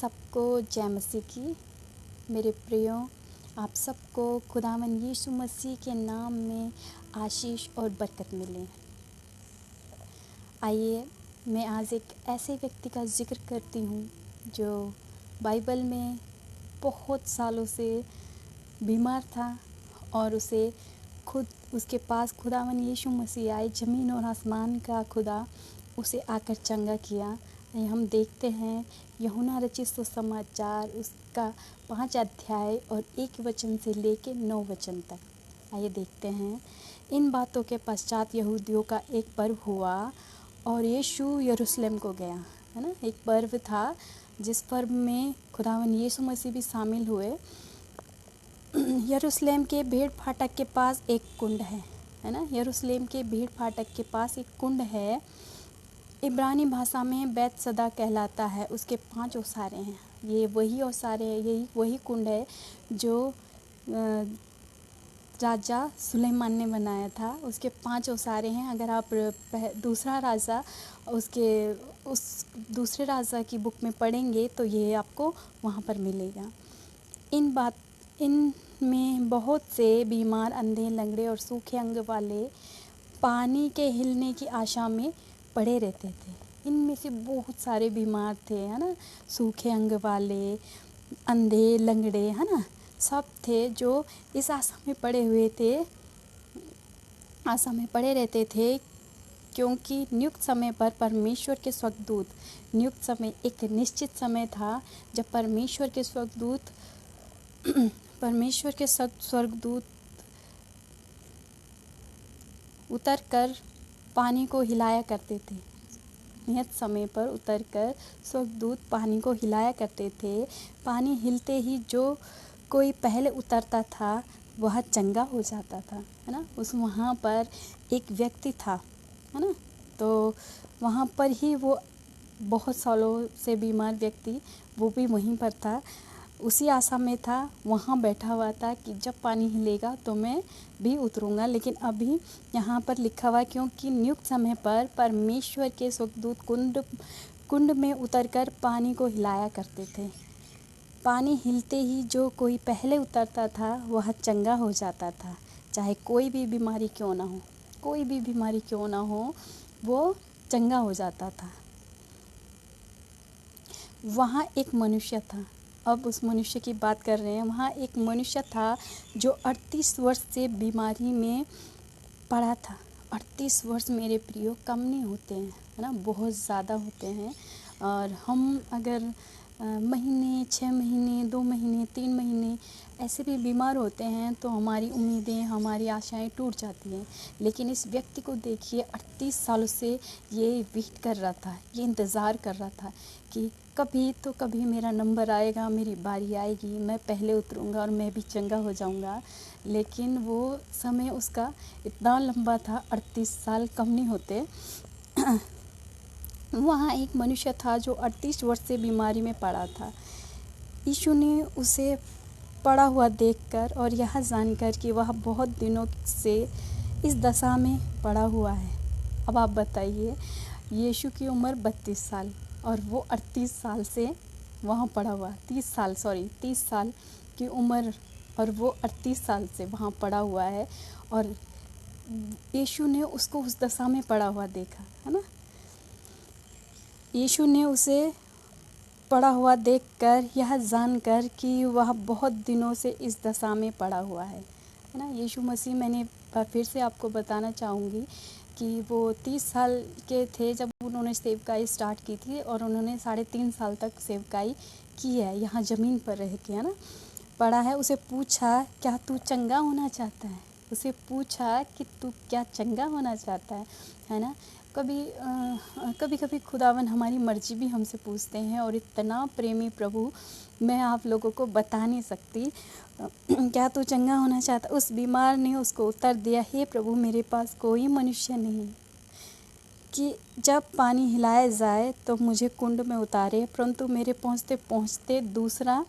सबको जय मसीह की। मेरे प्रियो, आप सबको खुदावन यीशु मसीह के नाम में आशीष और बरकत मिले। आइए, मैं आज एक ऐसे व्यक्ति का जिक्र करती हूँ जो बाइबल में बहुत सालों से बीमार था और उसके पास खुदावन यीशु मसीह आए। ज़मीन और आसमान का खुदा उसे आकर चंगा किया। हम देखते हैं यूहन्ना रचित सुसमाचार उसका 5 अध्याय और 1 वचन से लेके 9 वचन तक। आइए देखते हैं। इन बातों के पश्चात यहूदियों का एक पर्व हुआ और यीशु यरूशलेम को गया। है ना, एक पर्व था जिस पर्व में खुदावन यीशु मसीह भी शामिल हुए। यरूशलेम के भेड़ फाटक के पास एक कुंड है ना। यरूशलेम के भेड़ फाटक के पास एक कुंड है। इब्रानी भाषा में बैतसदा कहलाता है। उसके 5 ओसारे हैं। ये वही ओसारे हैं, यही वही कुंड है जो राजा सुलेमान ने बनाया था। उसके 5 ओसारे हैं। अगर आप दूसरा राजा उस दूसरे राजा की बुक में पढ़ेंगे तो ये आपको वहाँ पर मिलेगा। इनमें बहुत से बीमार, अंधे, लंगड़े और सूखे अंग वाले पानी के हिलने की आशा में पड़े रहते थे। इनमें से बहुत सारे बीमार थे, है ना, सूखे अंग वाले, अंधे, लंगड़े, है ना, सब थे जो इस आशा में पड़े हुए थे, आशा में पड़े रहते थे। क्योंकि नियुक्त समय पर परमेश्वर के स्वर्गदूत, नियुक्त समय एक निश्चित समय था जब परमेश्वर के स्वर्गदूत उतरकर पानी को हिलाया करते थे। नियत समय पर उतरकर स्वर्गदूत पानी को हिलाया करते थे। पानी हिलते ही जो कोई पहले उतरता था वह चंगा हो जाता था, है ना। वहाँ पर एक व्यक्ति था, है ना, तो वहाँ पर ही वो बहुत सालों से बीमार व्यक्ति, वो भी वहीं पर था, उसी आशा में था, वहाँ बैठा हुआ था कि जब पानी हिलेगा तो मैं भी उतरूँगा। लेकिन अभी यहाँ पर लिखा हुआ, क्योंकि नियुक्त समय पर परमेश्वर के स्वर्गदूत कुंड में उतरकर पानी को हिलाया करते थे। पानी हिलते ही जो कोई पहले उतरता था वह चंगा हो जाता था। चाहे कोई भी बीमारी क्यों ना हो, कोई भी बीमारी क्यों ना हो, वो चंगा हो जाता था। वहाँ एक मनुष्य था। अब उस मनुष्य की बात कर रहे हैं। वहाँ एक मनुष्य था जो 38 वर्ष से बीमारी में पड़ा था। 38 वर्ष मेरे प्रियो कम नहीं होते हैं, है ना, बहुत ज़्यादा होते हैं। और हम अगर महीने, 6 महीने, 2 महीने, 3 महीने ऐसे भी बीमार होते हैं तो हमारी उम्मीदें, हमारी आशाएं टूट जाती हैं। लेकिन इस व्यक्ति को देखिए, 38 सालों से ये वेट कर रहा था, ये इंतज़ार कर रहा था कि कभी तो कभी मेरा नंबर आएगा, मेरी बारी आएगी, मैं पहले उतरूँगा और मैं भी चंगा हो जाऊँगा। लेकिन वो समय उसका इतना लंबा था, 38 साल कम नहीं होते। वहाँ एक मनुष्य था जो 38 वर्ष से बीमारी में पड़ा था। यीशु ने उसे पड़ा हुआ देखकर और यह जानकर कि वह बहुत दिनों से इस दशा में पड़ा हुआ है। अब आप बताइए, यीशु की उम्र 32 साल और वो 38 साल से वहाँ पड़ा हुआ, 30 साल की उम्र और वो 38 साल से वहाँ पड़ा हुआ है। और यीशु ने उसको उस दशा में पड़ा हुआ देखा, है ना। यीशु ने उसे पड़ा हुआ देखकर यह जानकर कि वह बहुत दिनों से इस दशा में पड़ा हुआ है ना। यीशु मसीह, मैंने फिर से आपको बताना चाहूँगी कि वो 30 साल के थे जब उन्होंने सेवकाई स्टार्ट की थी और उन्होंने 3.5 साल तक सेवकाई की है यहाँ ज़मीन पर रह के, है ना, पड़ा है। उसे पूछा, क्या तू चंगा होना चाहता है? उसे पूछा कि तू क्या चंगा होना चाहता है ना। कभी खुदावन हमारी मर्जी भी हमसे पूछते हैं और इतना प्रेमी प्रभु, मैं आप लोगों को बता नहीं सकती। क्या तू चंगा होना चाहता? उस बीमार ने उसको उत्तर दिया, हे प्रभु, मेरे पास कोई मनुष्य नहीं कि जब पानी हिलाया जाए तो मुझे कुंड में उतारे, परंतु मेरे पहुँचते पहुँचते दूसरा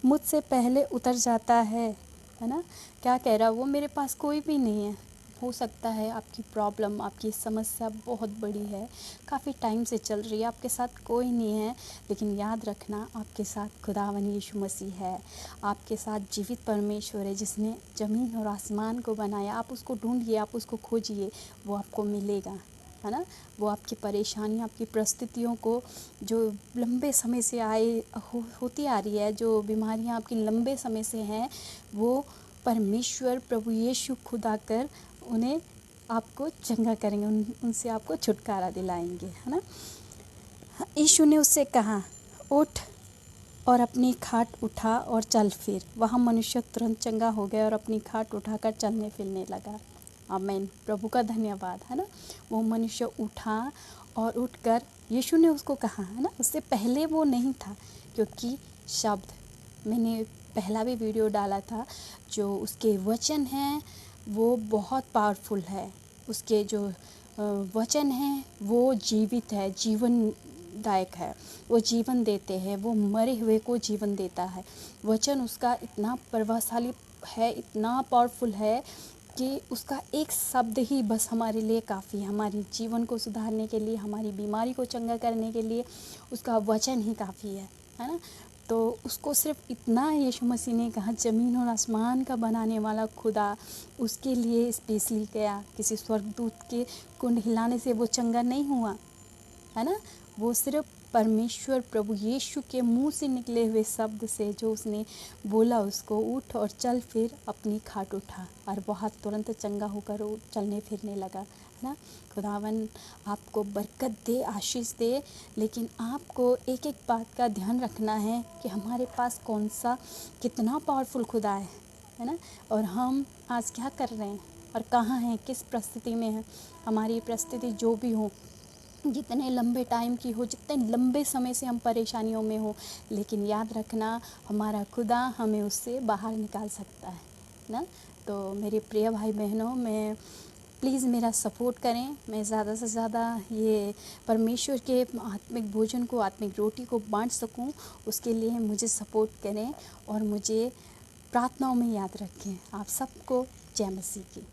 मुझसे पहले उतर जाता है ना। क्या कह रहा वो, मेरे पास कोई भी नहीं है, हो सकता है आपकी प्रॉब्लम, आपकी समस्या बहुत बड़ी है, काफ़ी टाइम से चल रही है, आपके साथ कोई नहीं है, लेकिन याद रखना आपके साथ खुदावन यीशु मसीह है, आपके साथ जीवित परमेश्वर है जिसने ज़मीन और आसमान को बनाया। आप उसको ढूंढिए, आप उसको खोजिए, वो आपको मिलेगा, है ना। वो आपकी परेशानी, आपकी परिस्थितियों को जो लंबे समय से होती आ रही है, जो बीमारियां आपकी लंबे समय से हैं, वो परमेश्वर प्रभु यीशु खुद आकर उन्हें आपको चंगा करेंगे, उनसे आपको छुटकारा दिलाएंगे, है ना। यीशु ने उससे कहा, उठ और अपनी खाट उठा और चल फिर। वहाँ मनुष्य तुरंत चंगा हो गया और अपनी खाट उठाकर चलने फिरने लगा। आमीन, प्रभु का धन्यवाद, है ना। वो मनुष्य उठा और उठकर, यीशु ने उसको कहा, है ना, उससे पहले वो नहीं था, क्योंकि शब्द, मैंने पहला भी वीडियो डाला था, जो उसके वचन हैं वो बहुत पावरफुल है। उसके जो वचन हैं वो जीवित है, जीवनदायक है, वो जीवन देते हैं, वो मरे हुए को जीवन देता है। वचन उसका इतना प्रभावशाली है, इतना पावरफुल है कि उसका एक शब्द ही बस हमारे लिए काफ़ी है, हमारे जीवन को सुधारने के लिए, हमारी बीमारी को चंगा करने के लिए उसका वचन ही काफ़ी है ना। तो उसको सिर्फ इतना यीशु मसीह ने कहा, ज़मीन और आसमान का बनाने वाला खुदा उसके लिए स्पेशली गया, किसी स्वर्गदूत के कुंड हिलाने से वो चंगा नहीं हुआ, है ना। वो सिर्फ परमेश्वर प्रभु यीशु के मुंह से निकले हुए शब्द से, जो उसने बोला उसको, उठ और चल फिर, अपनी खाट उठा, और बहुत तुरंत चंगा होकर वो चलने फिरने लगा, है ना। खुदावन आपको बरकत दे, आशीष दे, लेकिन आपको एक एक बात का ध्यान रखना है कि हमारे पास कौन सा कितना पावरफुल खुदा है ना। और हम आज क्या कर रहे हैं और कहाँ हैं, किस परिस्थिति में हैं। हमारी परिस्थिति जो भी हो, जितने लंबे टाइम की हो, जितने लंबे समय से हम परेशानियों में हो, लेकिन याद रखना हमारा खुदा हमें उससे बाहर निकाल सकता है ना। तो मेरे प्रिय भाई बहनों, मैं प्लीज़ मेरा सपोर्ट करें, मैं ज़्यादा से ज़्यादा ये परमेश्वर के आत्मिक भोजन को, आत्मिक रोटी को बांट सकूं, उसके लिए मुझे सपोर्ट करें और मुझे प्रार्थनाओं में याद रखें। आप सबको जय मसीह की।